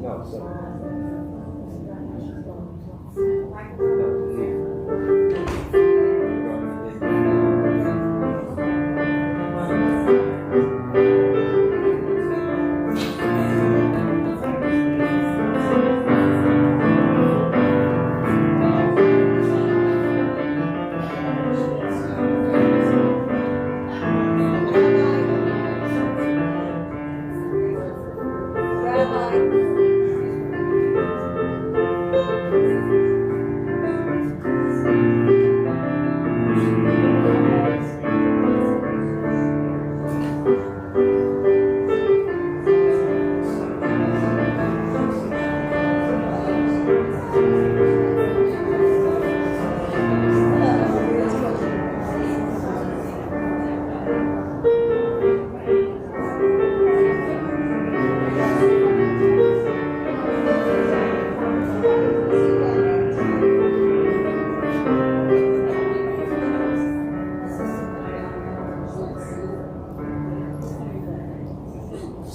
No, so.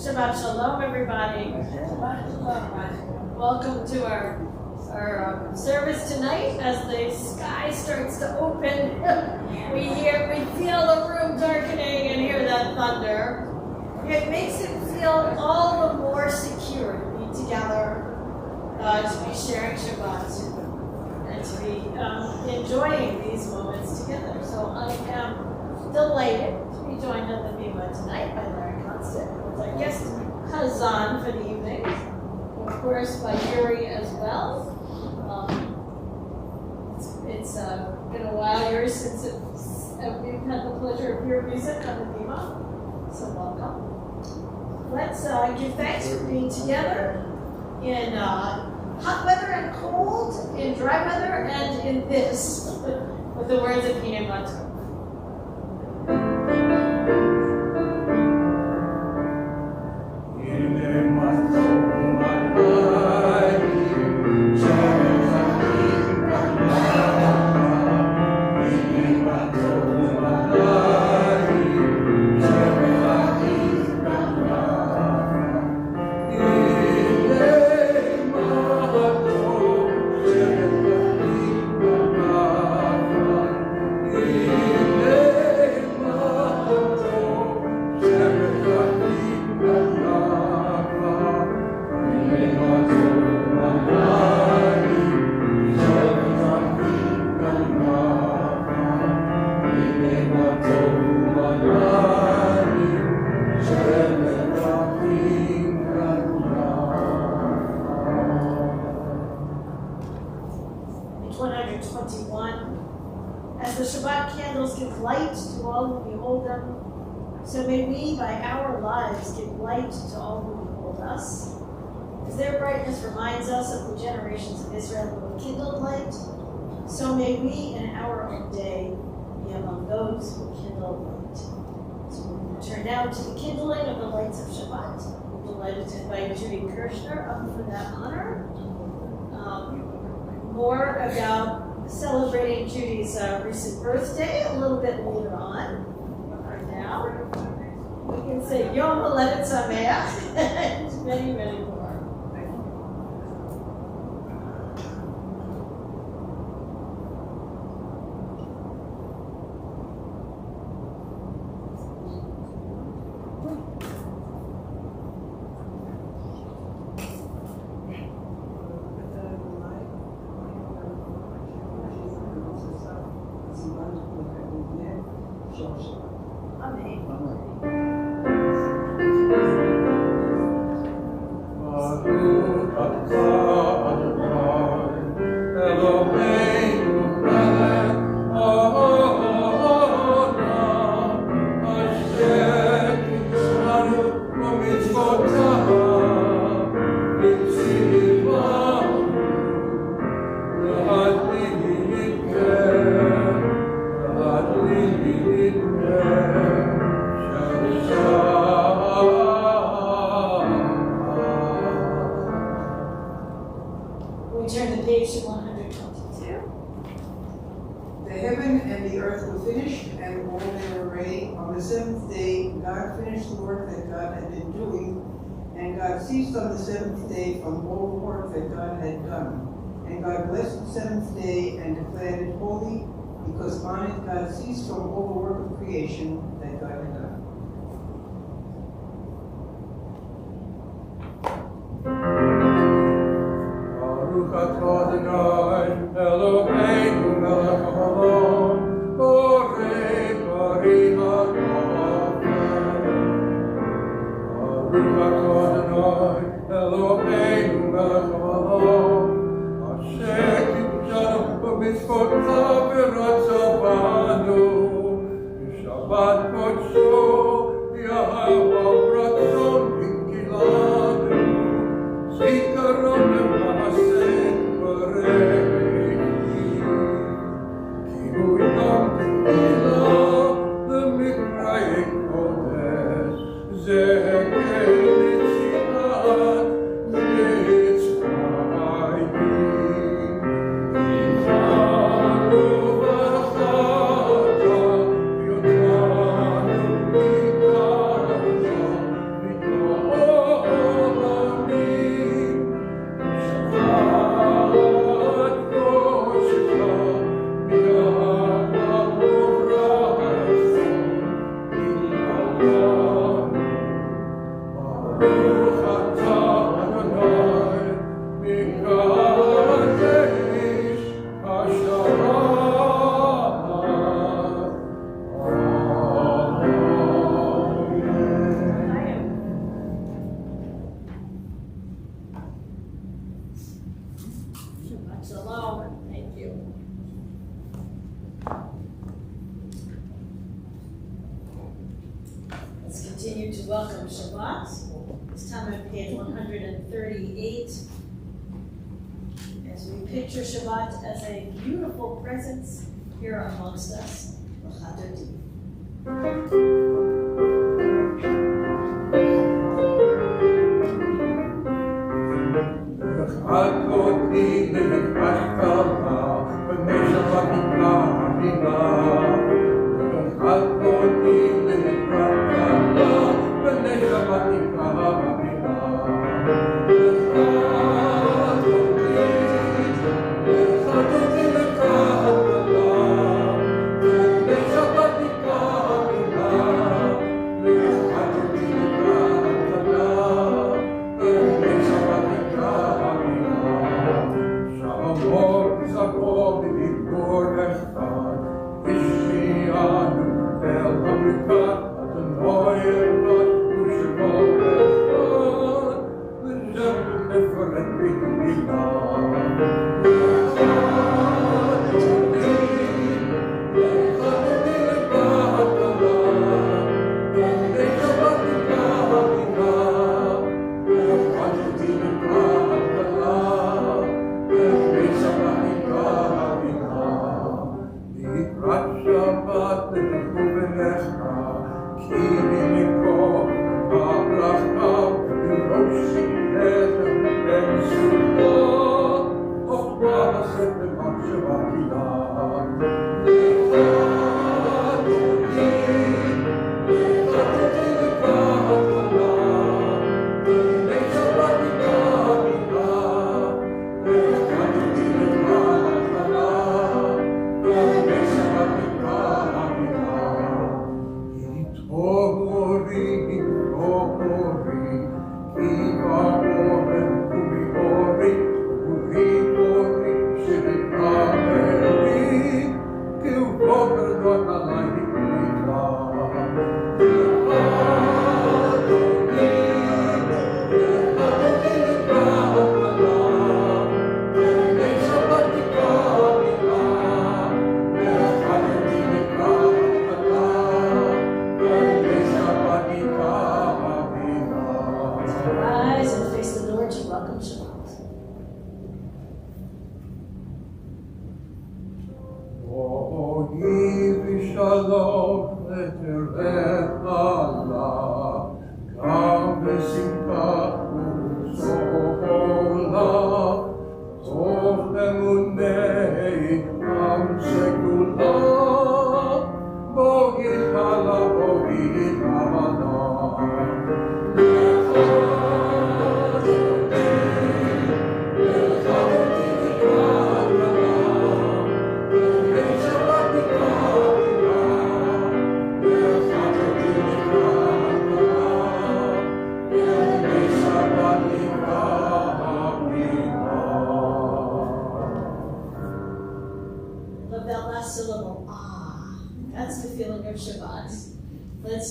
Shabbat Shalom, everybody. Welcome to our service tonight. As the sky starts to open, we feel the room darkening and hear that thunder. It makes it feel all the more secure to be together, to be sharing Shabbat, and to be enjoying these moments together. So I am delighted to be joined on the Bima tonight by Larry Constant, as our guest Hazan for the evening, of course by Yuri as well. It's been a while, Yuri, since we've had the pleasure of your music on the Bima, so welcome. Let's give thanks for being together in hot weather and cold, in dry weather and in this, with the words of Hine Mato. So may we, by our lives, give light to all who behold us. As their brightness reminds us of the generations of Israel who have kindled light, so may we in our own day be among those who kindle light. So we turn now to the kindling of the lights of Shabbat. We're delighted to invite Judy Kirshner up for that honor. More about celebrating Judy's recent birthday a little bit later on. We can say Yom Haledet Sameach and many, many more. God ceased on the seventh day from all the work that God had done. And God blessed the seventh day and declared it holy, because on it God ceased from all the work of creation that God had done. Baruch atah Adonai, Eloheinu melech haolam, borei pari ha'olam. Baruch atah Adonai, Eloheinu melech haolam, asher קידשנו במצוותיו ורצה Shabbat קודשו, ויאהבה רצון וגילנו, זיכרון למעשה בראשית. כי הוא יום תפילה למקראי קודש, זה הקל ליציאת Continue to welcome Shabbat. This time on page 138. As we picture Shabbat as a beautiful presence here amongst us.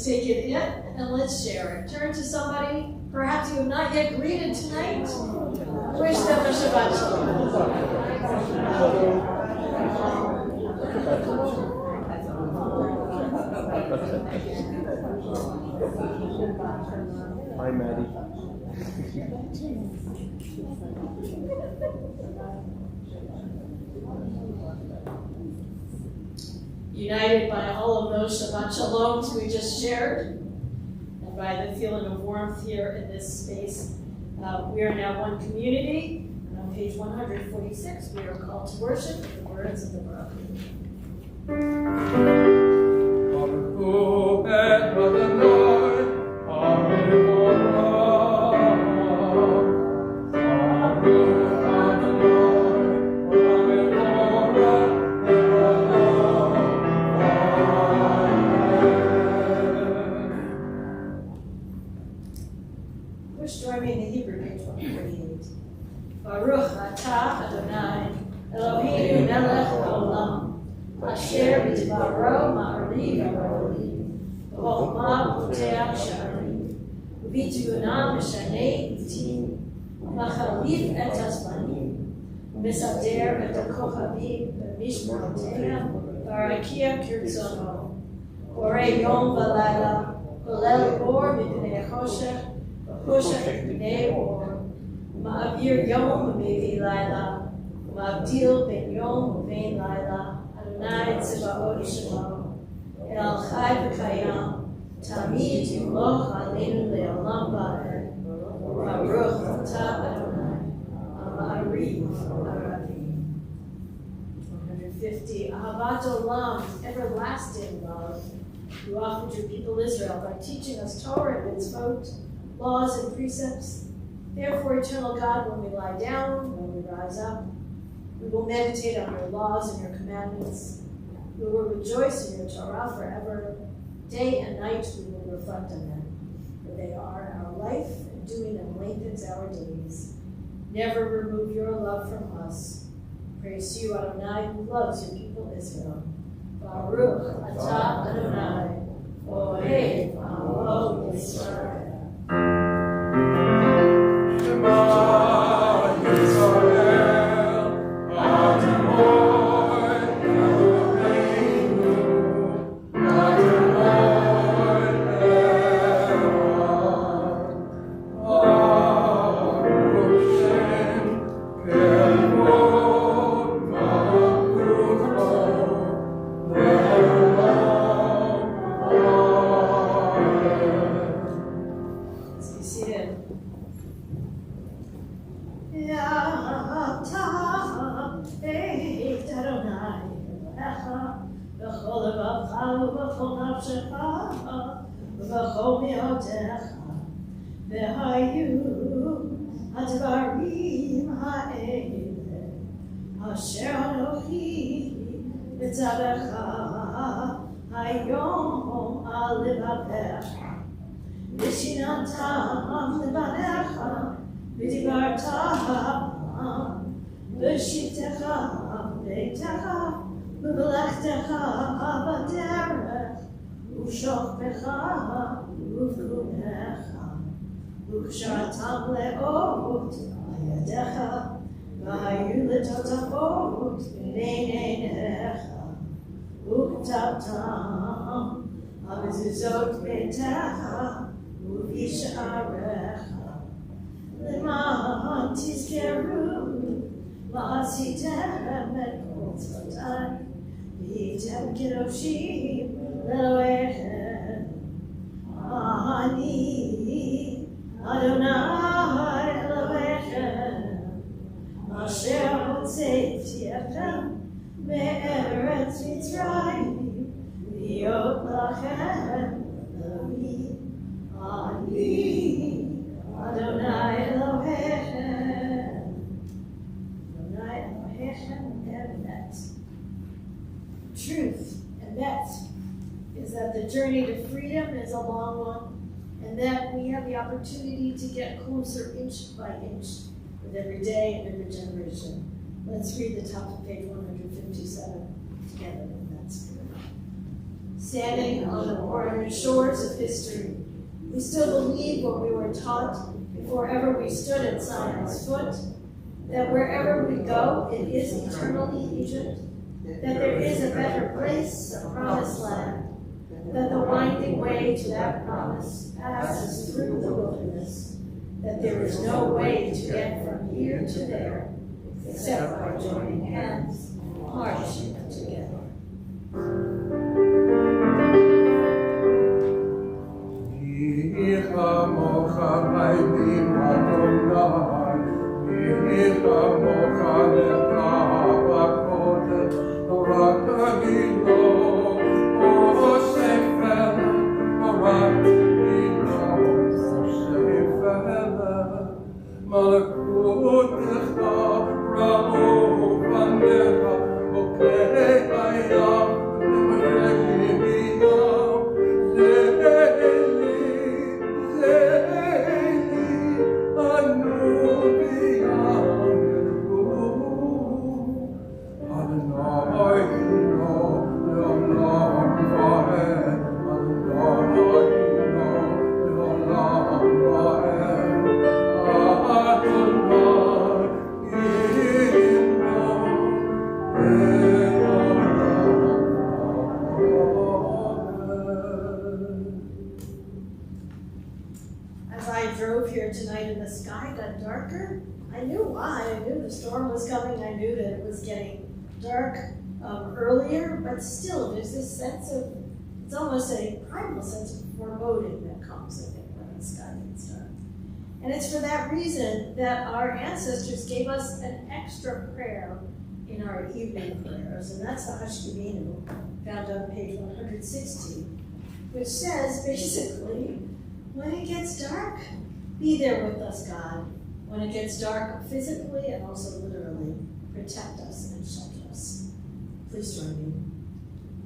Let's take it in and let's share it. Turn to somebody perhaps you have not yet greeted tonight. Wish them a Shabbat Shalom. Hi, Maddie. United by all of those Shabbat Shaloms we just shared, and by the feeling of warmth here in this space, we are now one community. And on page 146, we are called to worship with the words of the book. Join me in the Hebrew, page 148. Baruch atah Adonai, Eloheinu melech haolam, asher b'dvaro ma'ariv ha'olim, v'chokhmah poteach sha'arim, v'bituyunah mishanei itim, v'chalif et hazmanim, v'mesader et hakochavim b'mishmaroteihem, v'arakia kirtzono, borei yom v'layla, kolel or mipnei choshech, Hoshech b'nei or, ma'avir yom u'mevi laila, ma'avdil ben yom u'vein laila, Adonai tzivaot shemo, el chai v'kayam, tamid yimloch aleinu le'olam va'ed, Baruch atah Adonai, ha'ma'ariv ha'ravim. 150, Ahavat olam, everlasting love, you offered your people Israel by teaching us Torah and mitzvot, laws and precepts. Therefore, eternal God, when we lie down, when we rise up, we will meditate on your laws and your commandments. We will rejoice in your Torah forever. Day and night we will reflect on them, for they are our life, and doing them lengthens our days. Never remove your love from us. Praise to you, Adonai, who loves your people Israel. Baruch atah Adonai, ohev amo Yisrael. Uksharatam le'ot ayadecha, v'hayu l'totafot b'neinecha, uktabtam amezuzot betecha, uv'yisharecha, l'man tizkeru, v'asitem et kol tzvotai, v'yitem kedoshim l'elohechem, ani Adonai Elohechem, Asher hotzeitiechem me'eretz Mitzrayim, v'yot lachem Elohim, ani Adonai Elohechem, Adonai Elohechem emet. Truth, emet, is that the journey to freedom is a long one, and that we have the opportunity to get closer inch by inch with every day and every generation. Let's read the top of page 157 together in that spirit. standing on the bordered shores of history. We still believe what we were taught before ever we stood at Sinai's foot, that wherever we go, it is eternally Egypt, that there is a better place, a promised land, that the winding way to that promise passes through the wilderness, that there is no way to get from here to there, except by joining hands, marching together. But still, there's this sense of, it's almost a primal sense of foreboding that comes, I think, when the sky gets dark. And it's for that reason that our ancestors gave us an extra prayer in our evening prayers, and that's the Hashkabinu, found on page 160, which says, basically, when it gets dark, be there with us, God. When it gets dark physically and also literally, protect us and shelter us. Please join me.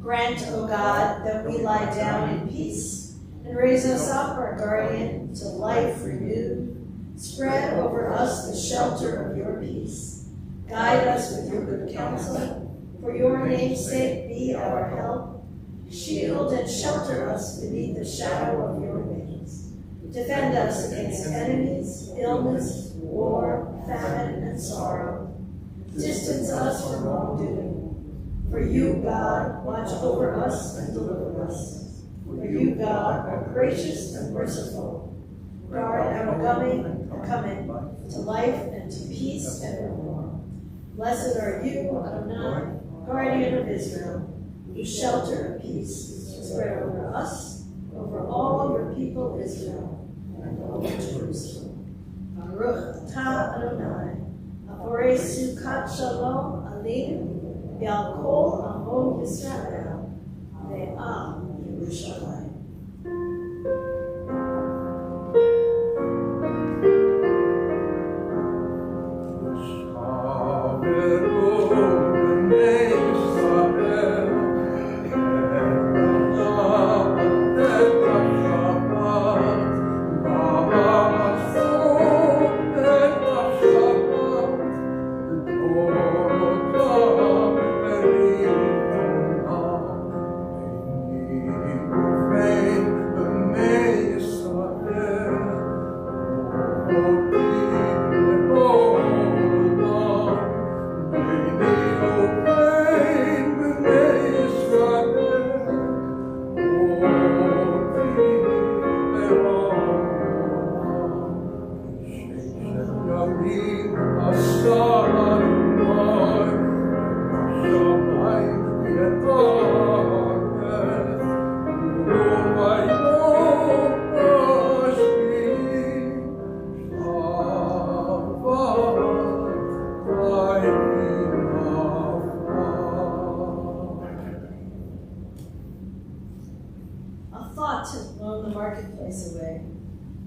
Grant, O God, that we lie down in peace, and raise us up, our guardian, to life renewed. Spread over us the shelter of your peace. Guide us with your good counsel. For your name's sake, be our help. Shield and shelter us beneath the shadow of your wings. Defend us against enemies, illness, war, famine, and sorrow. Distance us from wrongdoing. For you, God, watch over us and deliver us. For you, God, are gracious and merciful. Guard our coming to life and to peace evermore. Blessed are you, Adonai, guardian of Israel, whose shelter of peace spread over us, over all your people Israel, and over Jerusalem. Baruch atah Adonai, haporei sukat shalom aleinu, Yal kol amo Yisrael, ve'am Yerushalayim.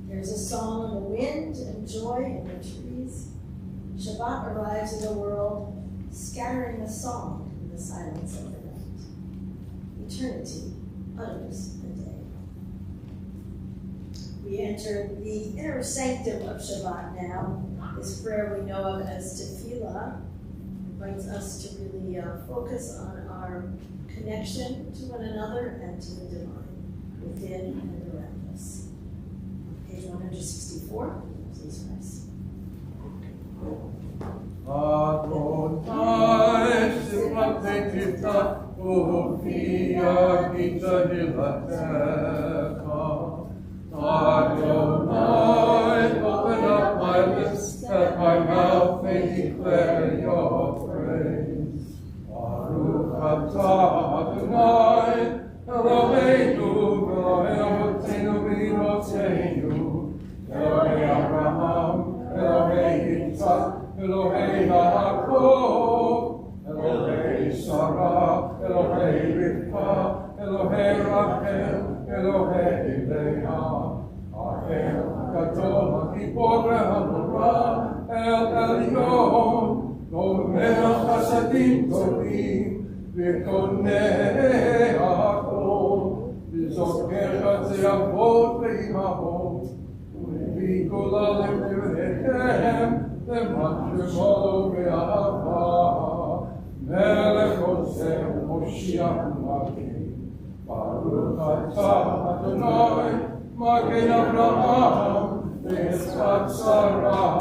There's a song in the wind and joy in the trees. Shabbat arrives in the world, scattering a song in the silence of the night. Eternity utters the day. We enter the inner sanctum of Shabbat now, this prayer we know of as Tefillah. invites us to really focus on our connection to one another and to the divine within and around us. Page 164, please rise. Adonai, Simate Tikvah, Uvia Gita Hilatecha. Adonai, open up my lips, that my mouth may declare your praise. Baruch atah Adonai, Eloheinu, Eloheinu v'Eloheinu, Elohei Abraham, Elohei Yitzhak, Elohei Yaakov, Elohei Sarah, Elohei Rivka, Elohei Rachel, Elohei Leah, Ahel Gadol HaGibor HaNorah, El Elyon, Gomel Chasadim Torim, V'konei Hakol, V'zoker Chatziravot V'imahot, U'nevi Golalim V'Vechem, V'matrimol V'Ahava, Melech Oseh Moshiach Malkein, Baruch atah Adonai, Magen Avraham, V'Yitzchak Sarah,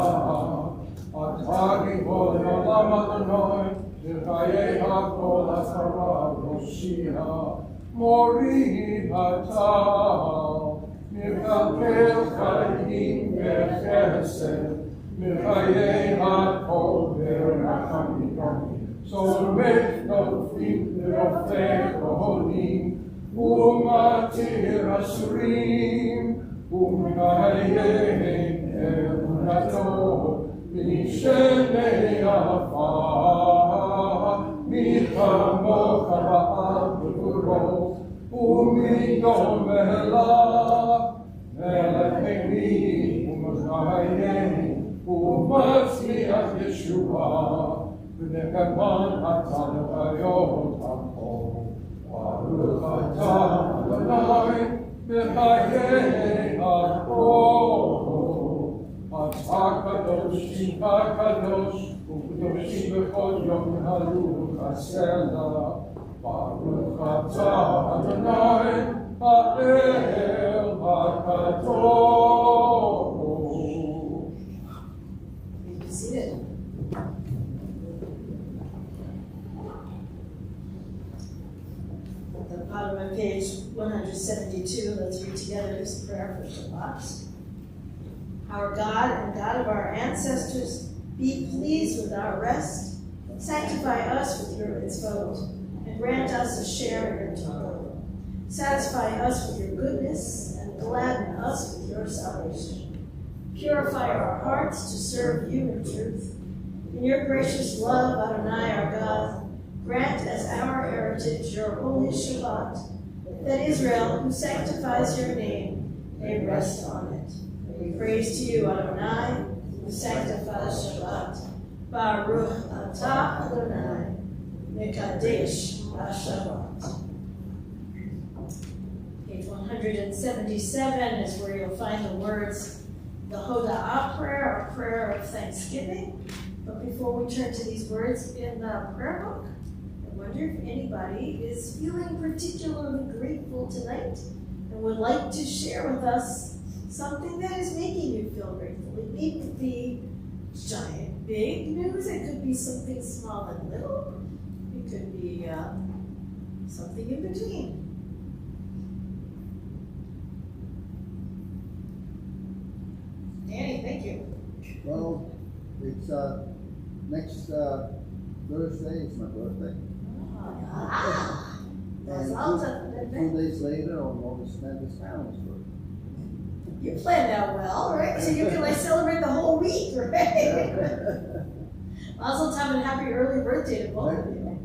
Atah Gibor Olam Adonai, V'chayei HaKol Asara Roshia, Mori Atah, Michael Chaim V'Chesed, V'chayei HaKol V'Rachamim, So make no feet V'Rofech Oholim, Umatir Asurim, Umkayein Emunato, Mishenei Afar, Mikamo Kaba'al B'Guro, Umidom Elah, Melech Umkayein, Umatzliach Yeshua, V'nekaman Atzal Vayot Hakol. Baruch atah Adonai, Mechayei HaKol. Atah kadosh, kadosh, u'kadoshim b'chol yom haru chasela. Baruch atah Adonai, Ha'el HaKadosh. Please be seated. At the bottom of page 172, let's read together this prayer for Shabbat. Our God and God of our ancestors, be pleased with our rest, sanctify us with your mitzvot, and grant us a share in your Tikvah. Satisfy us with your goodness, and gladden us with your salvation. Purify our hearts to serve you in truth. In your gracious love, Adonai, our God, grant as our heritage your holy Shabbat, that Israel, who sanctifies your name, may rest on it. We praise to you, Adonai, who sanctifies Shabbat. Baruch atah Adonai, Mekadesh HaShabbat. Page 177 is where you'll find the words, the Hoda'ah prayer, a prayer of thanksgiving. But before we turn to these words in the prayer book, I wonder if anybody is feeling particularly grateful tonight and would like to share with us something that is making you feel grateful. It needn't be giant, big news. It could be something small and little. It could be something in between. Danny, thank you. Well, it's next Thursday is my birthday. That's And awesome. 2 days later, I'm going to spend this family's birthday. You planned out well, right? So you can like celebrate the whole week, right? Mazel tov and happy early birthday to both of you.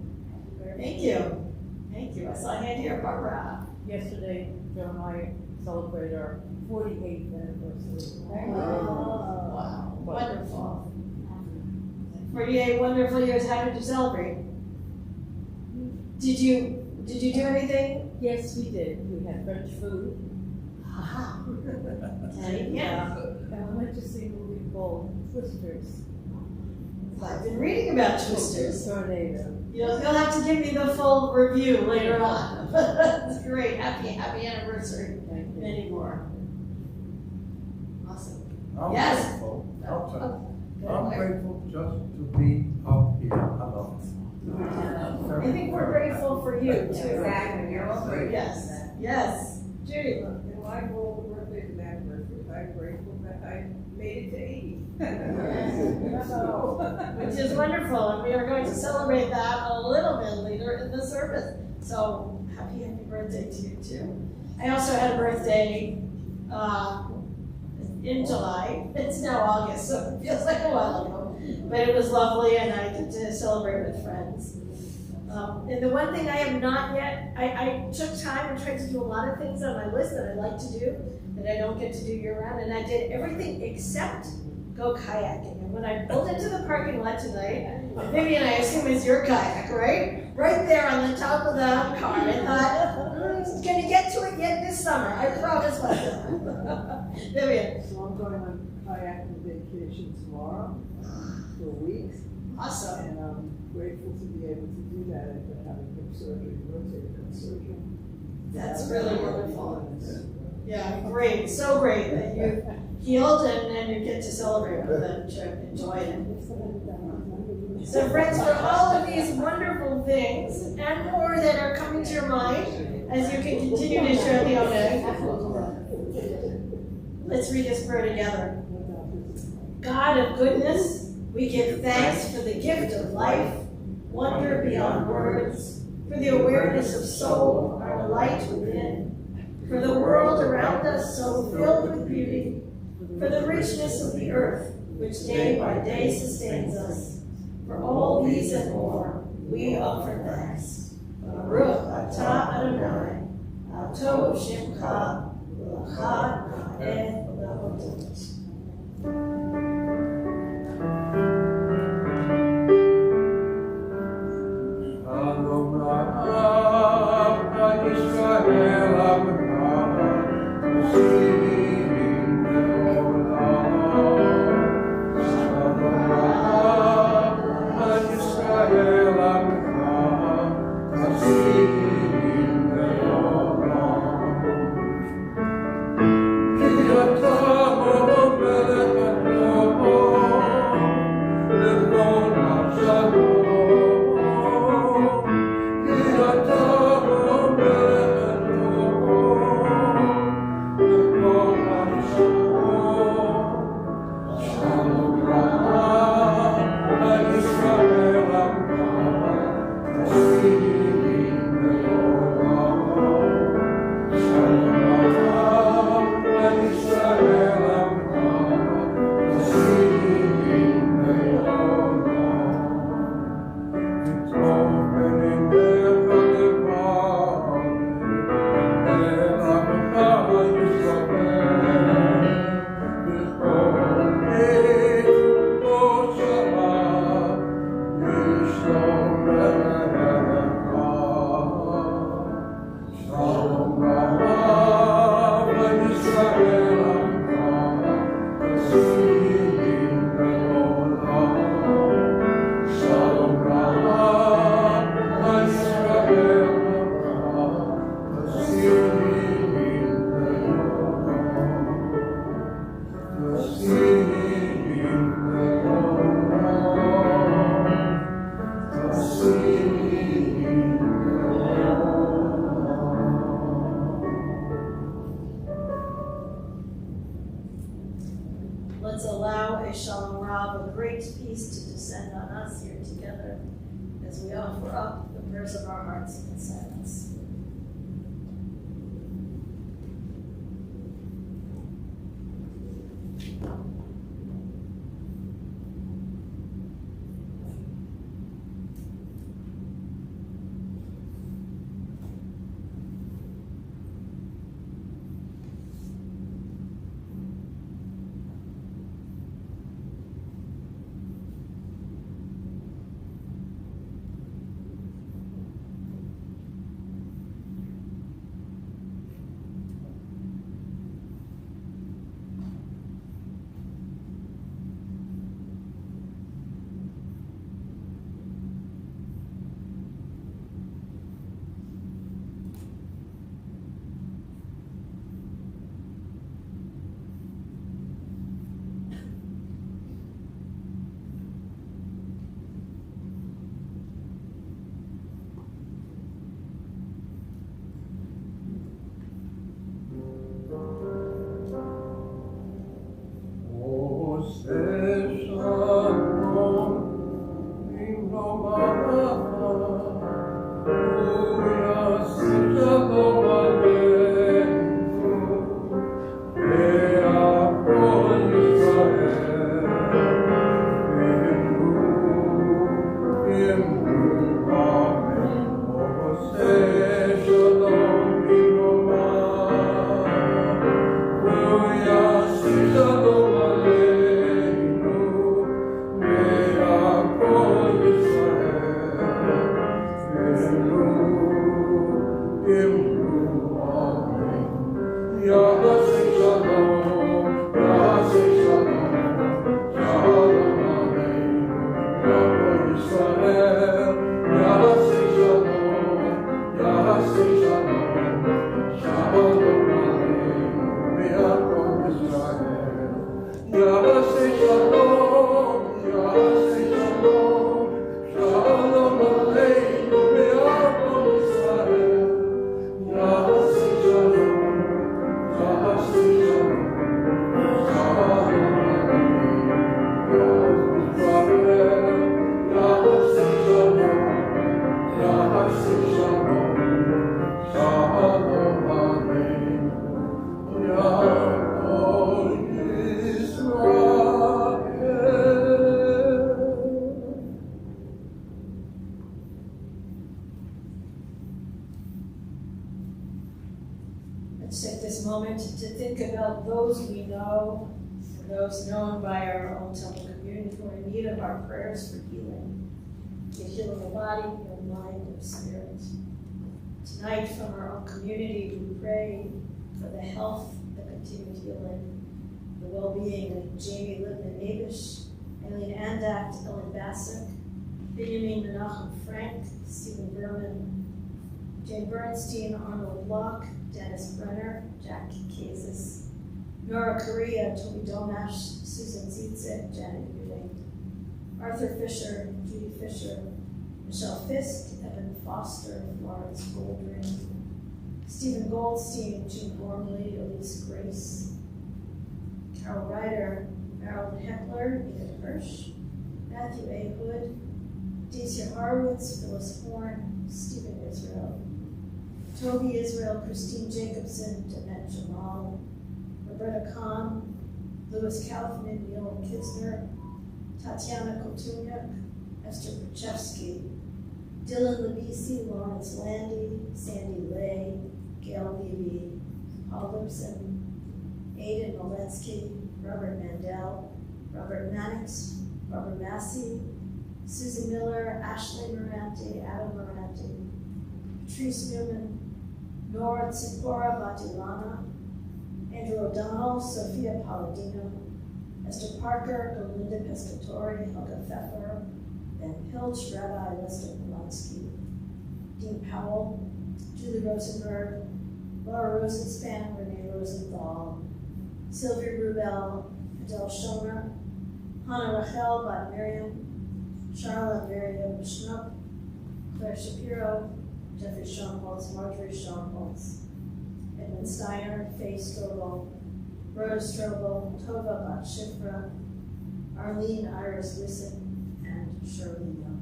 Thank you. Thank you. I saw a hand here, Barbara. Yesterday, Joe and I celebrated our 48th anniversary. Wow. Wonderful. 48 wonderful years. How did you celebrate? Did you do anything? Yes, we did. We had French food. Wow. And, Yeah. and we went to see a movie called Twisters. I've been reading about twisters. Tornado. You'll have to give me the full review later on. That's great. Happy anniversary. Thank you. Many more. Awesome. I'm Yes. grateful. I'll tell you. Go I'm ahead. grateful just to be up here. I love it. I think we're grateful for you too. Exactly, you're all grateful. Yes. Yes. Judy. In my whole birthday and anniversary, I'm grateful that I made it to 80. Which is wonderful, and we are going to celebrate that a little bit later in the service. So happy birthday to you too. I also had a birthday in July. It's now August, so it feels like a while ago. But it was lovely, and I get to celebrate with friends. And the one thing I have not yet, I took time and tried to do a lot of things on my list that I like to do that I don't get to do year round, and I did everything except go kayaking. And when I pulled into the parking lot tonight, Vivian, I assume is your kayak, right? Right there on the top of the car. I thought, can you get to it yet this summer? I promise myself. Vivian. So I'm going on kayaking vacation tomorrow for weeks, Awesome. and I'm grateful to be able to do that after having hip surgery, rotator cuff surgery. That's really wonderful. Yeah, great. So great that you healed and you get to celebrate with them, to enjoy it. So friends, for all of these wonderful things and more that are coming to your mind as you can continue to share the Oneg, let's read this prayer together. God of goodness, we give thanks for the gift of life, wonder beyond words, for the awareness of soul, our light within, for the world around us so filled with beauty, for the richness of the earth, which day by day sustains us. For all these and more, we offer thanks. Baruch atah Adonai, atov shemcha, l'chad ha'eh l'hodot. Let's allow a shalom rav, a great peace to descend on us here together as we offer up the prayers of our hearts in silence. about those we know, and those known by our own temple community who are in need of our prayers for healing. The healing of body, of mind, and spirit. Tonight, from our own community, we pray for the health, the continued healing, the well-being of Jamie Lippman-Abish, Eileen Andacht, Ellen Bassick, Benjamin Menachem Frank, Stephen Berman, Jane Bernstein, Arnold Locke, Dennis Brenner, Jack Kazis, Nora Correa, Toby Domash, Susan Zietzik, Janet Euling, Arthur Fisher, Judy Fisher, Michelle Fisk, Evan Foster, Lawrence Goldring, Stephen Goldstein, Jean Gormley, Elise Grace, Carol Ryder, Marilyn Heckler, Edith Hirsch, Matthew A. Hood, Deesia Horowitz, Phyllis Horn, Stephen Israel, Toby Israel, Christine Jacobson, Danette Jamal, Roberta Kahn, Louis Kaufman, Neil Kisner, Tatiana Kotunyuk, Esther Pachevsky, Dylan Labisi, Lawrence Landy, Sandy Lay, Gail Levy, Paul Lipson, Aidan Moletsky, Robert Mandel, Robert Mannix, Robert Massey, Susan Miller, Ashley Morante, Adam Morante, Patrice Newman, Nora Tsipora Batilana, Andrew O'Donnell, Sophia Palladino, Esther Parker, Belinda Pescatori, Helga Pfeffer, Ben Pilch, Rabbi Lester Polanski, Dean Powell, Julie Rosenberg, Laura Rosenspan, Renee Rosenthal, Sylvia Rubel, Adele Schomer, Hannah Rachel Bat Miriam, Charlotte Maria Schnupp, Claire Shapiro, Jeffrey Schoenholz, Marjorie Schoenholz, Edmund Steiner, Faye Strobel, Rhoda Strobel, Tova Bat Shifra, Arlene Iris Lissick, and Shirley Young.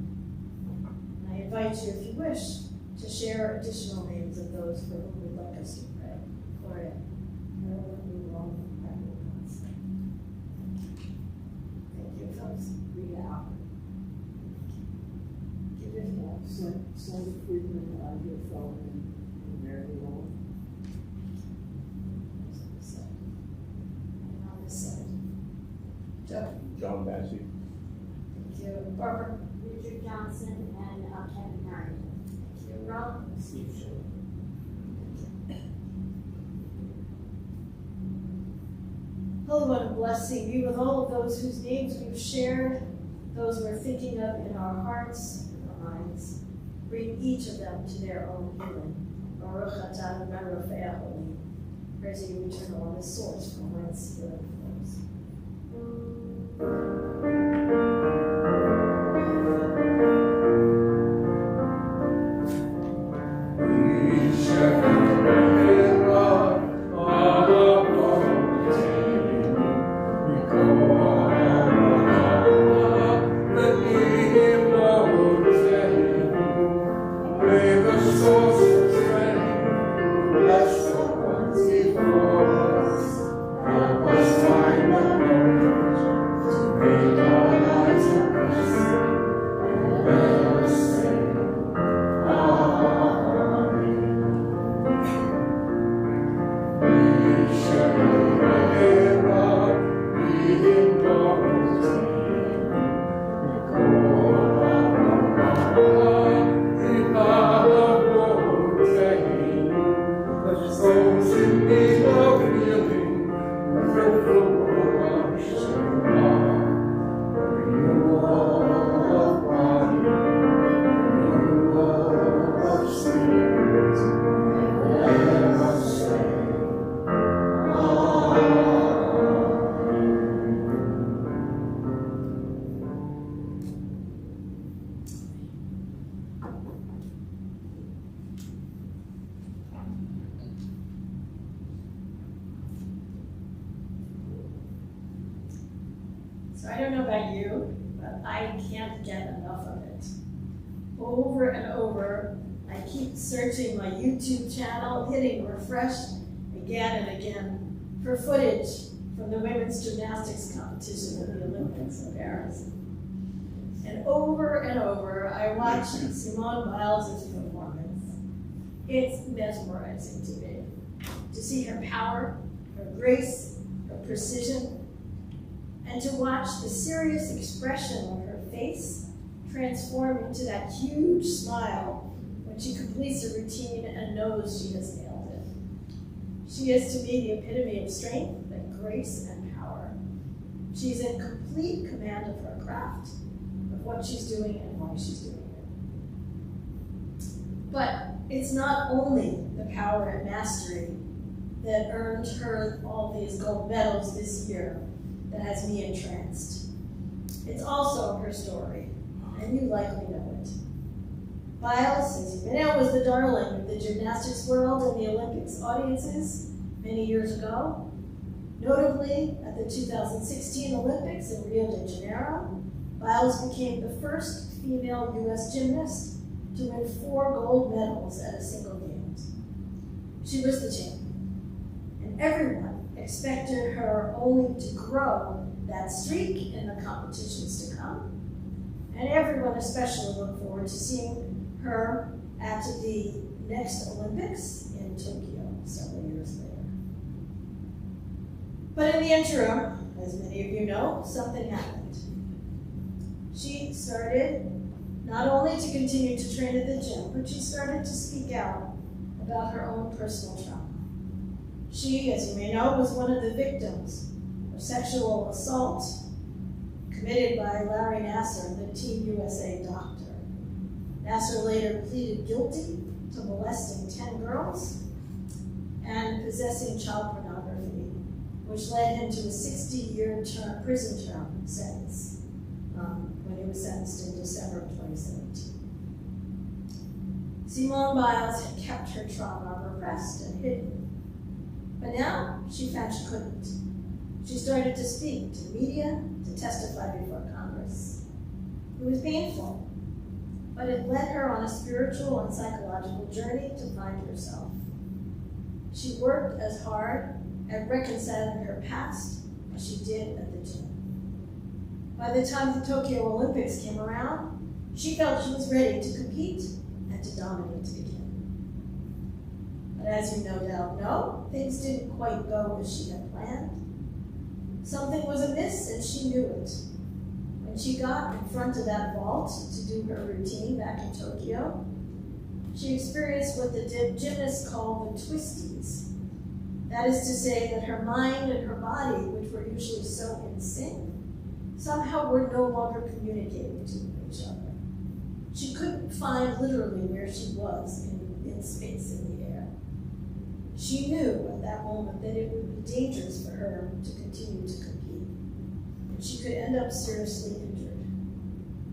And I invite you, if you wish, to share additional names of those for whom we'd like us to pray. Gloria. Thank you, folks. Read it out. Give it a go. Sandra Friedman, Andrea Feldman, and Mary Long. And on this side. Joe. John Massey. Thank you. Barbara. Richard Johnson and Kevin Harrington. Thank you. Ron. Steve Schiller. Holy One, and blessing be with all of those whose names we've shared, those we're thinking of in our hearts and our minds. Bring each of them to their own healing. Baruch atah Adonai Rofeah. Praise you, eternal, the source from whence healing flows. So I don't know about you, but I can't get enough of it. Over and over, I keep searching my YouTube channel, hitting refresh again and again for footage from the women's gymnastics competition at the Olympics in Paris. And over, I watch Simone Biles' performance. It's mesmerizing to me. To see her power, her grace, her precision, and to watch the serious expression on her face transform into that huge smile when she completes a routine and knows she has nailed it. She is to me the epitome of strength and grace and power. She's in complete command of her craft, of what she's doing and why she's doing it. But it's not only the power and mastery that earned her all these gold medals this year that has me entranced. It's also her story, and you likely know it. Biles, as you may know, was the darling of the gymnastics world and the Olympics audiences many years ago. Notably, at the 2016 Olympics in Rio de Janeiro, Biles became the first female U.S. gymnast to win 4 gold medals at a single games. She was the champion, and everyone expected her only to grow that streak in the competitions to come, and everyone especially looked forward to seeing her at the next Olympics in Tokyo several years later. But in the interim, as many of you know, something happened. She started not only to continue to train at the gym, but she started to speak out about her own personal trauma. She, as you may know, was one of the victims of sexual assault committed by Larry Nassar, the Team USA doctor. Nassar later pleaded guilty to molesting 10 girls and possessing child pornography, which led him to a 60-year prison term sentence when he was sentenced in December of 2017. Simone Biles had kept her trauma repressed and hidden, but now she found she couldn't. She started to speak to the media, to testify before Congress. It was painful, but it led her on a spiritual and psychological journey to find herself. She worked as hard at reconciling her past as she did at the gym. By the time the Tokyo Olympics came around, she felt she was ready to compete and to dominate again. But as you no doubt know, things didn't quite go as she had planned. Something was amiss and she knew it. When she got in front of that vault to do her routine back in Tokyo, she experienced what the gymnasts call the twisties. That is to say that her mind and her body, which were usually so in sync, somehow were no longer communicating to each other. She couldn't find literally where she was in space, in the air. She knew at that moment that it would be dangerous for her to continue to compete, and she could end up seriously injured.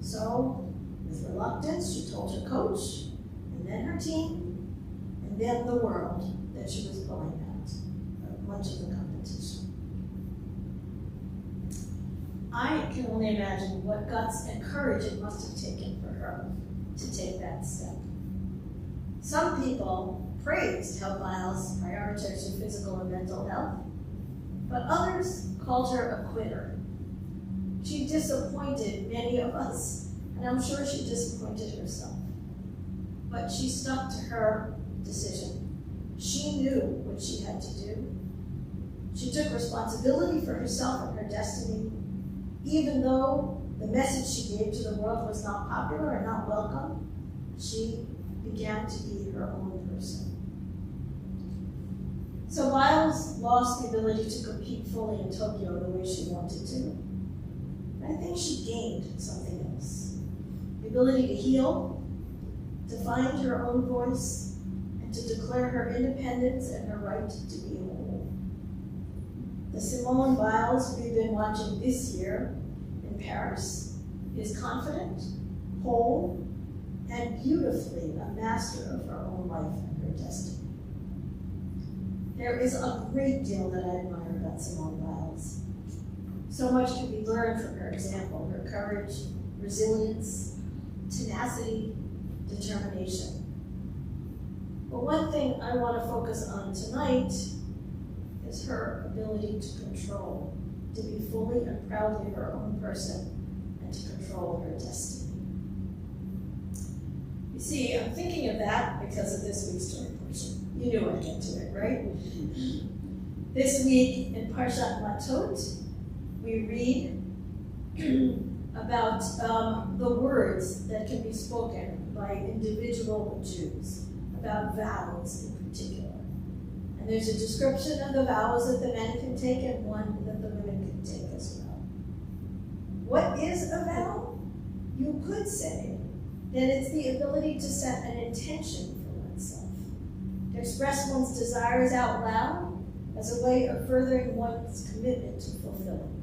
So, with reluctance, she told her coach, and then her team, and then the world that she was pulling out much of the competition. I can only imagine what guts and courage it must have taken for her to take that step. Some people praised how Biles prioritized her physical and mental health, but others called her a quitter. She disappointed many of us, and I'm sure she disappointed herself. But she stuck to her decision. She knew what she had to do. She took responsibility for herself and her destiny, even though the message she gave to the world was not popular and not welcome. She began to be her own person. So Biles lost the ability to compete fully in Tokyo the way she wanted to. I think she gained something else. The ability to heal, to find her own voice, and to declare her independence and her right to be whole. The Simone Biles we've been watching this year in Paris is confident, whole, and beautifully a master of her own life and her destiny. There is a great deal that I admire about Simone Biles. So much can be learned from her example, her courage, resilience, tenacity, determination. But one thing I want to focus on tonight is her ability to control, to be fully and proudly her own person, and to control her destiny. You see, I'm thinking of that because of this week's story portion. You knew I'd get to it, right? This week in Parshat Matot, we read about the words that can be spoken by individual Jews, about vows in particular. And there's a description of the vows that the men can take and one that the women can take as well. What is a vow? You could say that it's the ability to set an intention for oneself, to express one's desires out loud as a way of furthering one's commitment to fulfilling.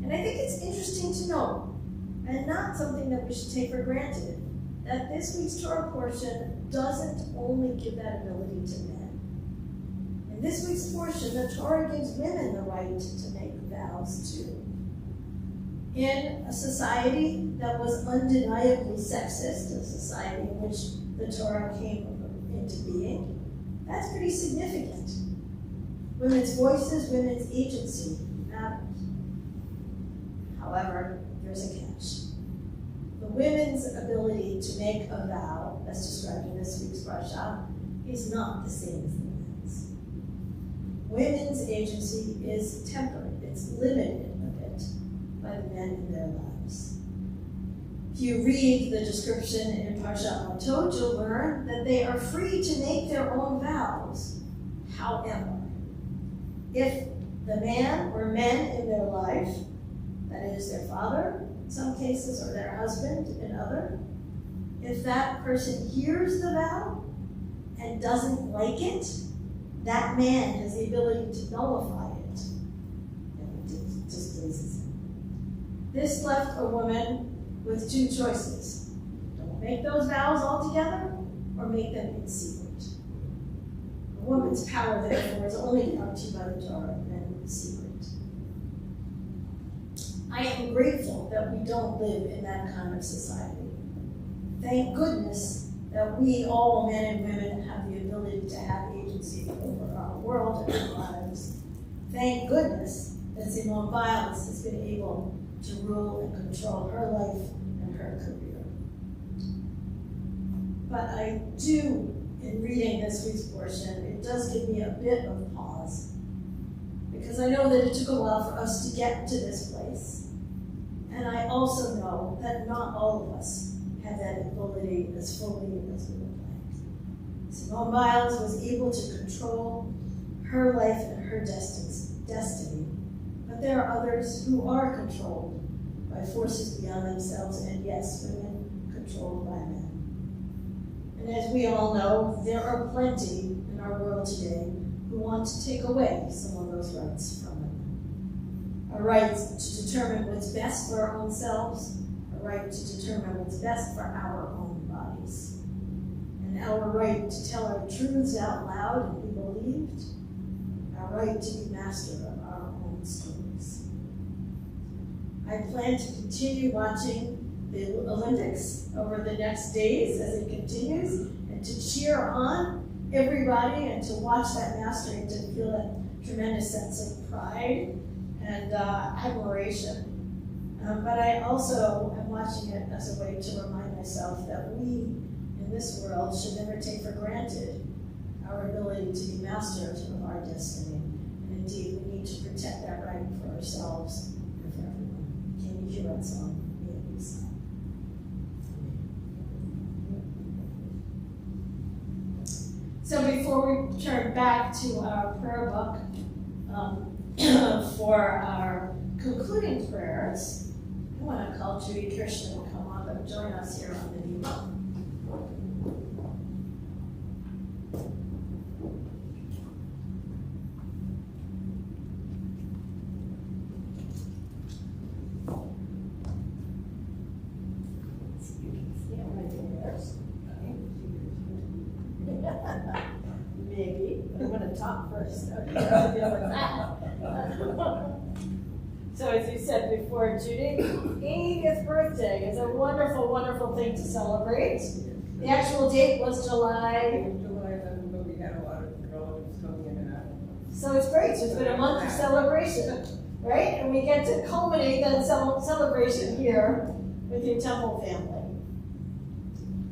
And I think it's interesting to note, and not something that we should take for granted, that this week's Torah portion doesn't only give that ability to men. In this week's portion, the Torah gives women the right to make vows too. In a society that was undeniably sexist, a society in which the Torah came into being, that's pretty significant. Women's voices, women's agency matters. However, there's a catch. The women's ability to make a vow, as described in this week's parsha, is not the same as the men's. Women's agency is tempered, it's limited a bit by the men in their lives. If you read the description in Parshat Matot, you'll learn that they are free to make their own vows. However, if the man or men in their life, that is their father in some cases, or their husband in other, if that person hears the vow and doesn't like it, that man has the ability to nullify it. And it displeases him. This left a woman with two choices. Don't make those vows altogether, or make them in secret. A woman's power, therefore, is only guaranteed by the Torah and in secret. I am grateful that we don't live in that kind of society. Thank goodness that we, all men and women, have the ability to have agency over our world and our lives. Thank goodness that Simone Biles has been able to rule and control her life and her career. But I do, in reading this week's portion, it does give me a bit of pause, because I know that it took a while for us to get to this place. And I also know that not all of us have that ability as fully as we would like. Simone Biles was able to control her life and her destiny, but there are others who are controlled by forces beyond themselves, and yes, women controlled by men. And as we all know, there are plenty in our world today who want to take away some of those rights from women. A right to determine what's best for our own selves, a right to determine what's best for our own bodies, and our right to tell our truths out loud and be believed, our right to be master of our own stories. I plan to continue watching the Olympics over the next days as it continues, and to cheer on everybody and to watch that mastery and to feel that tremendous sense of pride and admiration. But I also am watching it as a way to remind myself that we in this world should never take for granted our ability to be masters of our destiny. And indeed, we need to protect that right for ourselves and for everyone. Can you hear that song? Please. So before we turn back to our prayer book for our concluding prayers, I want to call Judy Kirshner to come up and join us here on the Demo. Maybe, but I'm going to talk first. So as you said before, Judy, 80th birthday is a wonderful, wonderful thing to celebrate. The actual date was July. July 11th, but we had a lot of relatives coming in and out. So it's great. So it's been a month of celebration, right? And we get to culminate that celebration here with your Temple family.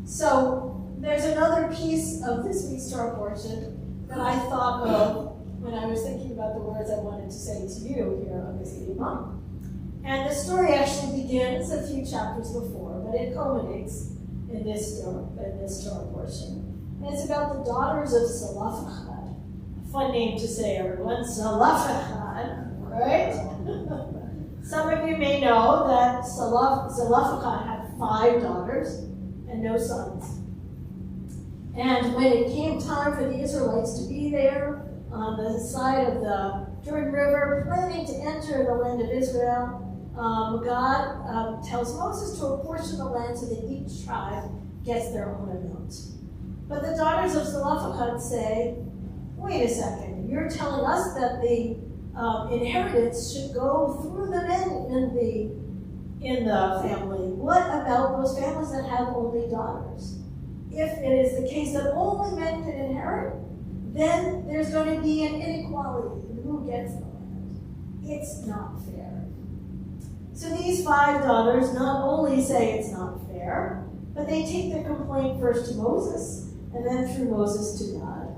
So there's another piece of this week's Torah portion that I thought of when I was thinking about the words I wanted to say to you here on this evening. And the story actually begins a few chapters before, but it culminates in this Torah portion. And it's about the daughters of Zelophehad. A fun name to say, everyone. Zelophehad, right? Some of you may know that Zelophehad had 5 daughters and no sons. And when it came time for the Israelites to be there on the side of the Jordan River, planning to enter the land of Israel, God tells Moses to apportion the land so that each tribe gets their own amount. But the daughters of Zelophehad say, wait a second, you're telling us that the inheritance should go through the men in the family. What about those families that have only daughters? If it is the case that only men can inherit, then there's going to be an inequality in who gets the land. It's not fair. So these 5 daughters not only say it's not fair, but they take their complaint first to Moses, and then through Moses to God.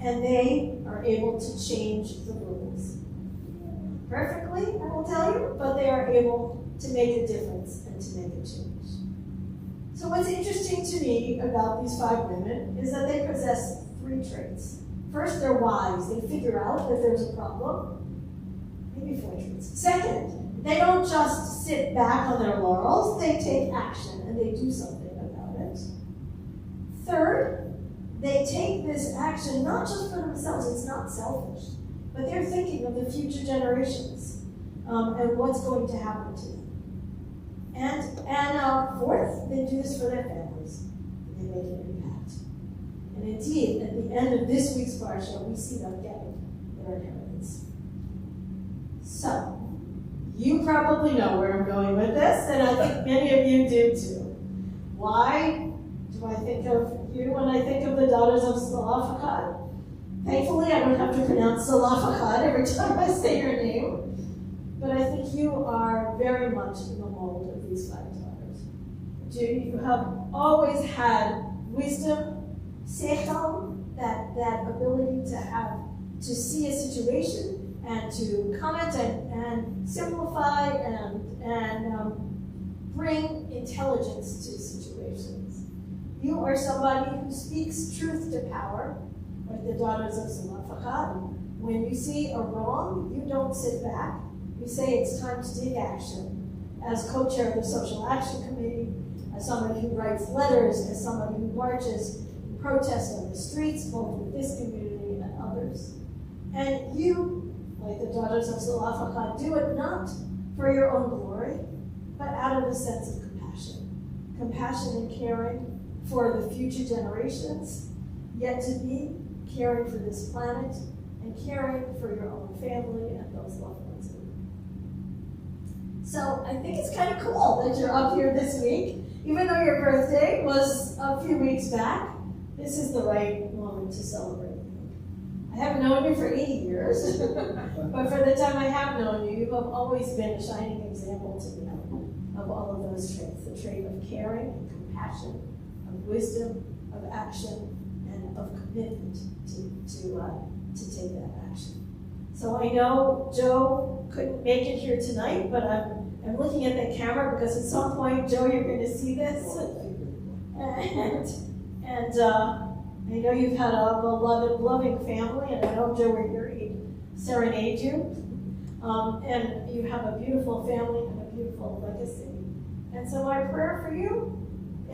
And they are able to change the rules. Perfectly, I will tell you, but they are able to make a difference and to make a change. So what's interesting to me about these 5 women is that they possess 3 traits. First, they're wise. They figure out that there's a problem. Maybe 4 traits. Second, they don't just sit back on their laurels. They take action and they do something about it. Third, they take this action not just for themselves. It's not selfish. But they're thinking of the future generations and what's going to happen to them. And fourth, they do this for their families. They make an impact. And indeed, at the end of this week's parsha, we see them getting their inheritance. So, you probably know where I'm going with this, and I think many of you do too. Why do I think of you when I think of the daughters of Zelophehad? Thankfully, I don't have to pronounce Zelophehad every time I say your name. But I think you are very much in the mold of these 5 daughters. You have always had wisdom, seichel, that ability to see a situation and to comment and simplify and bring intelligence to situations. You are somebody who speaks truth to power, like the daughters of Zelophehad. When you see a wrong, you don't sit back. You say it's time to take action. As co-chair of the Social Action Committee, as somebody who writes letters, as somebody who marches and protests on the streets, both with this community and others. And you, like the daughters of Zelophehad, do it not for your own glory, but out of a sense of compassion. Compassion and caring for the future generations, yet to be, caring for this planet, and caring for your own family and those loved ones. So I think it's kind of cool that you're up here this week. Even though your birthday was a few weeks back, this is the right moment to celebrate. I haven't known you for 80 years, but for the time I have known you, you have always been a shining example to me of all of those traits. The trait of caring, and compassion, of wisdom, of action, and of commitment to take that action. So I know Joe couldn't make it here tonight, but I'm looking at the camera because at some point, Joe, you're going to see this. And I know you've had a beloved, loving family, and I know, Joe, we're here to serenade you. And you have a beautiful family and a beautiful legacy. And so my prayer for you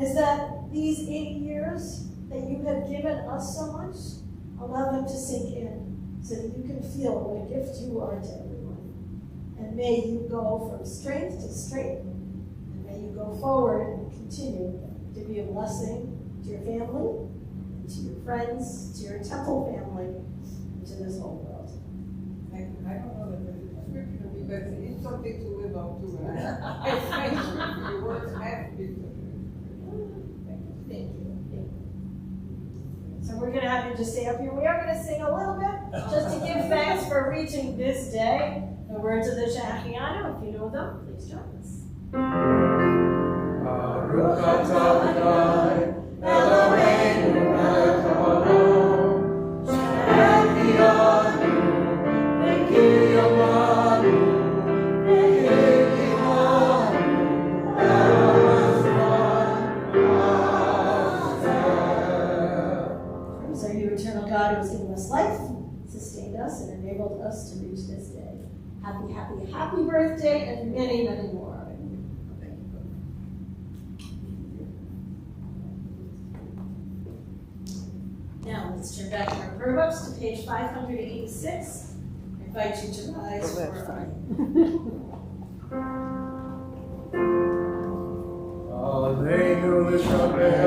is that these 80 years that you have given us so much, allow them to sink in so that you can feel what a gift you are to everyone. And may you go from strength to strength, and may you go forward and continue to be a blessing to your family, and to your friends, to your temple family, and to this whole world. I don't know that there's a description of me, but it's something to live up to. And I thank you for your words have been. Thank you. So we're going to have you just stay up here. We are going to sing a little bit, just to give thanks for reaching this day. The words of the Shachianu, if you know them, please join us. Baruch atah Adonai, Eloheinu melech haolam, she'echion enabled us to reach this day. Happy, happy, happy birthday and many, many more. Now, let's turn back our prayer books to page 586. I invite you to rise for our Alleluia, Shabbat,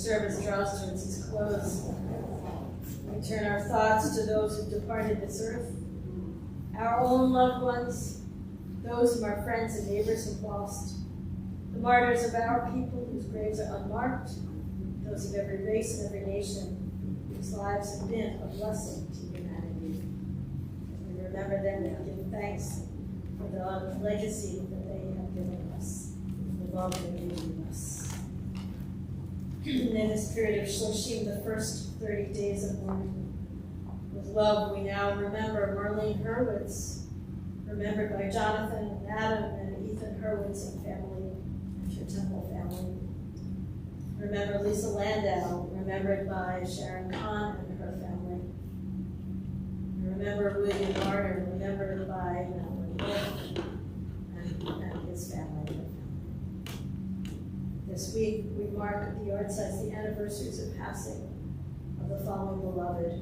service draws towards its close. We turn our thoughts to those who departed this earth, our own loved ones, those whom our friends and neighbors have lost, the martyrs of our people whose graves are unmarked, those of every race and every nation whose lives have been a blessing to humanity. As we remember them and give thanks for the legacy that they have given us, the love they have given us. In this period of Shloshim, the first 30 days of mourning, with love we now remember Marlene Hurwitz, remembered by Jonathan and Adam and Ethan Hurwitz and family, and her Temple family. Remember Lisa Landau, remembered by Sharon Kahn and her family. Remember William Martin, remembered by Melvin and his family. This week, we mark at the Yahrzeit the anniversaries of passing of the following beloved.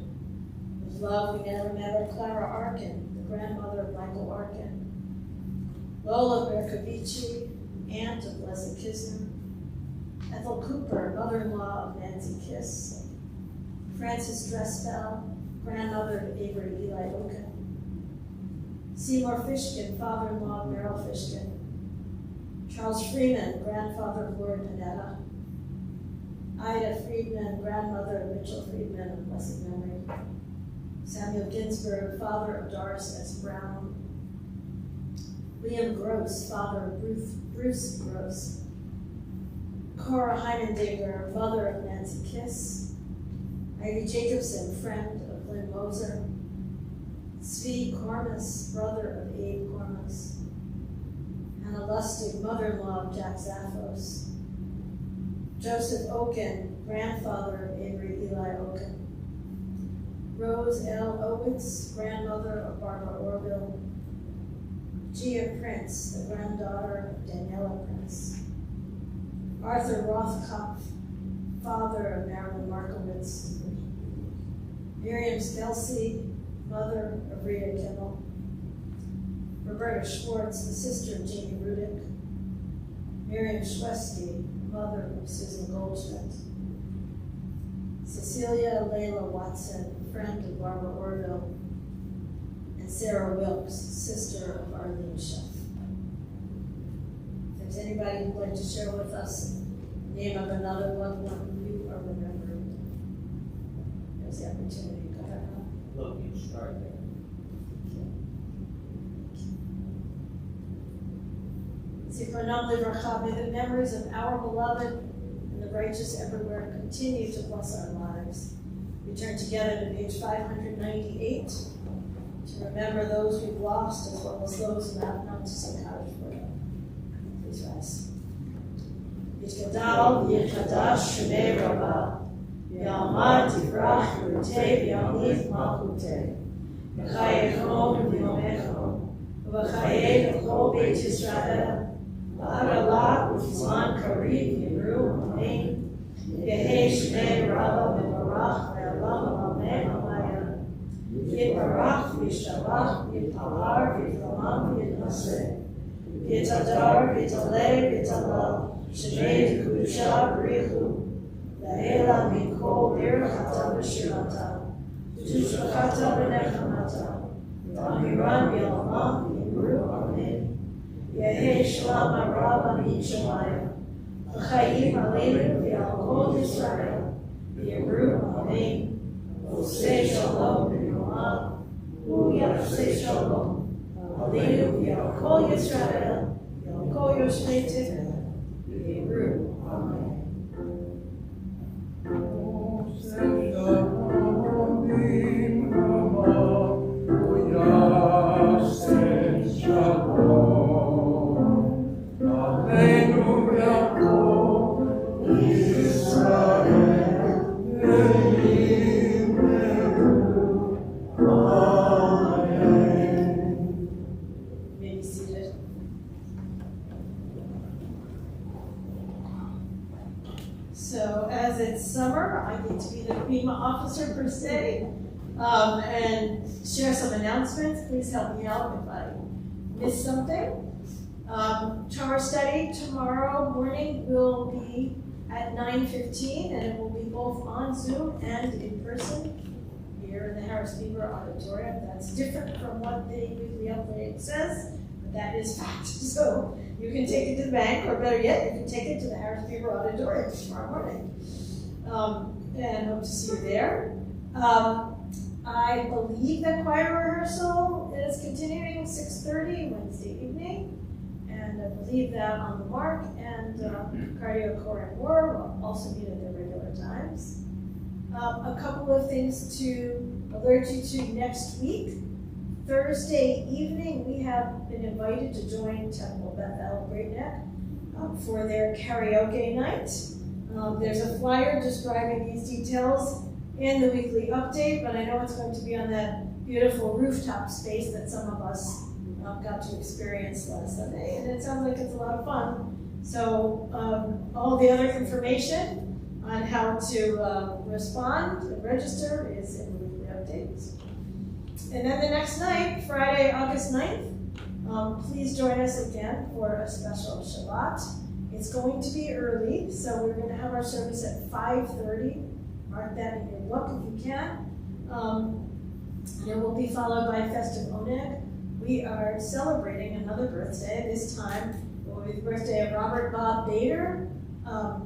With love, we now remember Clara Arkin, the grandmother of Michael Arkin, Lola Berkovici, aunt of Leslie Kisner, Ethel Cooper, mother-in-law of Nancy Kiss, Frances Drespel, grandmother of Avery Eli Oken, Seymour Fishkin, father-in-law of Merrill Fishkin, Charles Freeman, grandfather of Lord Panetta, Ida Friedman, grandmother of Mitchell Friedman of blessed memory, Samuel Ginsberg, father of Doris S. Brown, Liam Gross, father of Bruce Gross, Cora Heimendinger, mother of Nancy Kiss, Ivy Jacobson, friend of Lynn Moser, Zvi Kormas, brother of Abe Kormas, Hannah Lustig, mother-in-law of Jack Zaffos, Joseph Oken, grandfather of Avery Eli Oken, Rose L. Owitz, grandmother of Barbara Orville, Gia Prince, the granddaughter of Daniela Prince, Arthur Rothkopf, father of Marilyn Markowitz, Miriam Skelsey, mother of Rita Kimmel, Roberta Schwartz, the sister of Jeannie Rudick, Miriam Schwesky, mother of Susan Goldschmidt, Cecilia Layla Watson, friend of Barbara Orville, and Sarah Wilkes, sister of Arlene Schiff. If there's anybody who'd like to share with us the name of another loved one you are remembering, there's the opportunity. Go ahead. Look, you start there. Is Zichronam livracha, may the memories of our beloved and the righteous everywhere continue to bless our lives. We turn together to page 598 to remember those we've lost as well as those who have come to seek cottage for them. Please rise. Yitkadal yitkadash shemei rabbah, v'yalmad tivrach v'rutei v'yamliv malchutei, v'chayechom v'yomecho, v'chayei v'chol beit Yisrael, v'adalat v'zman kariv yimru amen, v'yehei shemei rabbah v'barach v'yalam amen amaya, v'yibarach v'yishavach v'yipalar v'yitramam v'yitnaseh, v'yitadar v'yitaleh v'yitalal, Shemei Kedusha B'richu, La'ela Mikol Birchata V'Shirata, Tushbachata V'Nechamata, Amiran V'Yalamah V'Yimru Amen, Yehei Shalom Harav Amin Shamaya, V'Chaim Aleinu V'Yal Kol Yisrael, V'Yimru Amen, V'Osei Shalom V'Yolam, V'Yasei Shalom, Aleinu V'Yal Kol Yisrael, V'Yal Kol Yoshvei Tivah. Amen. So as it's summer, I get to be the FEMA officer per se and share some announcements. Please help me out if I miss something. Tower study tomorrow morning will be at 9:15, and it will be both on Zoom and in person here in the Harris Beaver Auditorium. That's different from what the weekly update says, but that is fact. So you can take it to the bank, or better yet, you can take it to the Harris Beaver Auditorium tomorrow morning. And hope to see you there. I believe that choir rehearsal is continuing 6:30 Wednesday evening, and I believe that on the mark, and cardio, core, and war will also meet at their regular times. A couple of things to alert you to next week. Thursday evening, we have been invited to join Temple Bethel Great Neck for their karaoke night. There's a flyer describing these details in the weekly update, but I know it's going to be on that beautiful rooftop space that some of us got to experience last Sunday, and it sounds like it's a lot of fun. So all the other information on how to respond and register is in the weekly updates. And then the next night, Friday, August 9th, please join us again for a special Shabbat. It's going to be early, so we're going to have our service at 5:30. Mark that in your book if you can. And it will be followed by festive oneg. We are celebrating another birthday. This time it will be the birthday of Robert Bob Bader.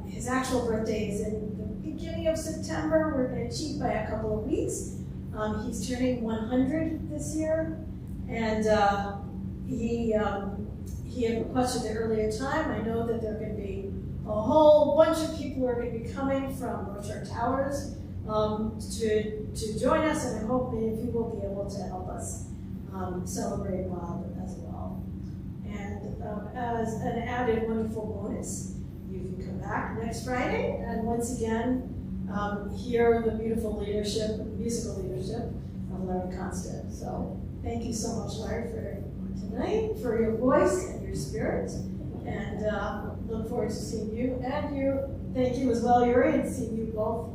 His actual birthday is in the beginning of September. We're going to cheat by a couple of weeks. He's turning 100 this year, and he had requested the earlier time. I know that there are going to be a whole bunch of people who are going to be coming from Rochard Towers to join us, and I hope many of you will be able to help us celebrate Bob as well. And as an added wonderful bonus, you can come back next Friday and once again hear the beautiful leadership, musical leadership of Larry Constant. So thank you so much, Larry, for tonight, for your voice and your spirit, and look forward to seeing you, and thank you as well, Yuri, and seeing you both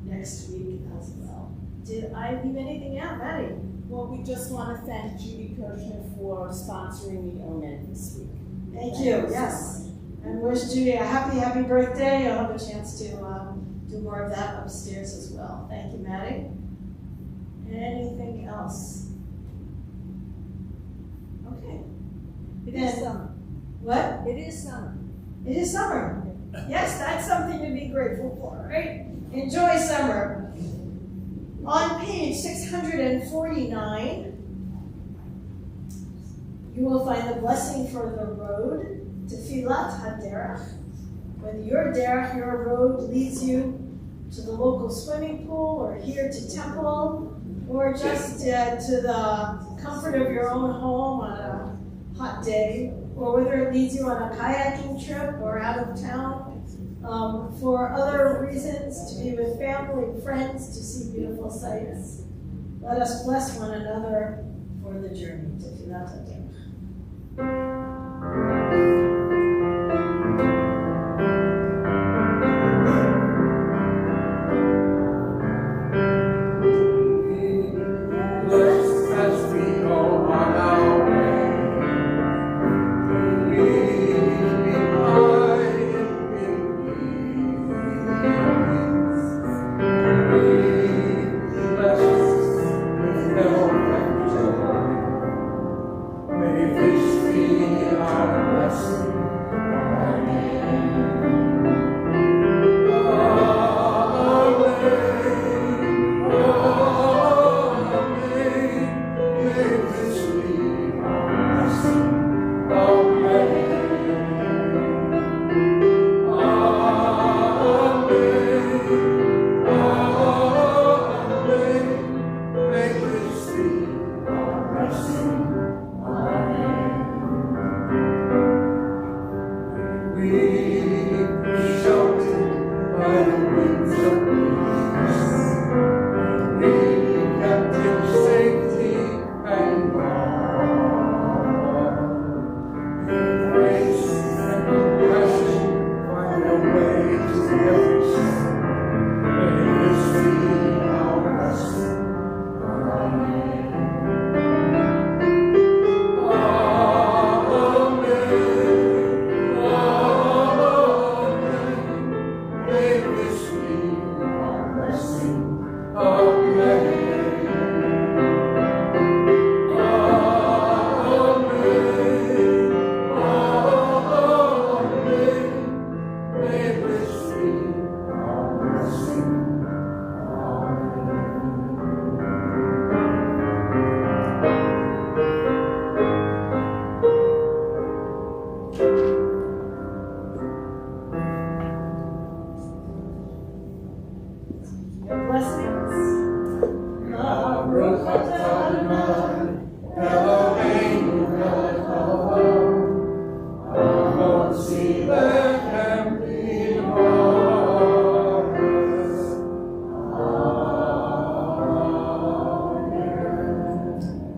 next week as well. Did I leave anything out, Maddie? Well, we just want to thank Judy Kirshner for sponsoring the ONED this week. Thank you, yes. And wish Judy a happy birthday. I'll have a chance to do more of that upstairs as well. Thank you, Maddie. Anything else? Okay. It is summer. What? It is summer. It is summer. Yes, that's something to be grateful for, right? Enjoy summer. On page 649, you will find the blessing for the road. Tefillat HaDerech. Whether your derech, your road leads you to the local swimming pool, or here to temple, or just to the comfort of your own home on a hot day, or whether it leads you on a kayaking trip or out of town, for other reasons, to be with family and friends, to see beautiful sights. Let us bless one another for the journey. Tefillat HaDerech.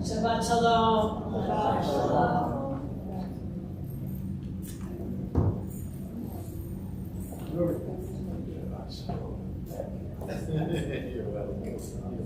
Shabbat Shalom. Shabbat Shalom. You're welcome.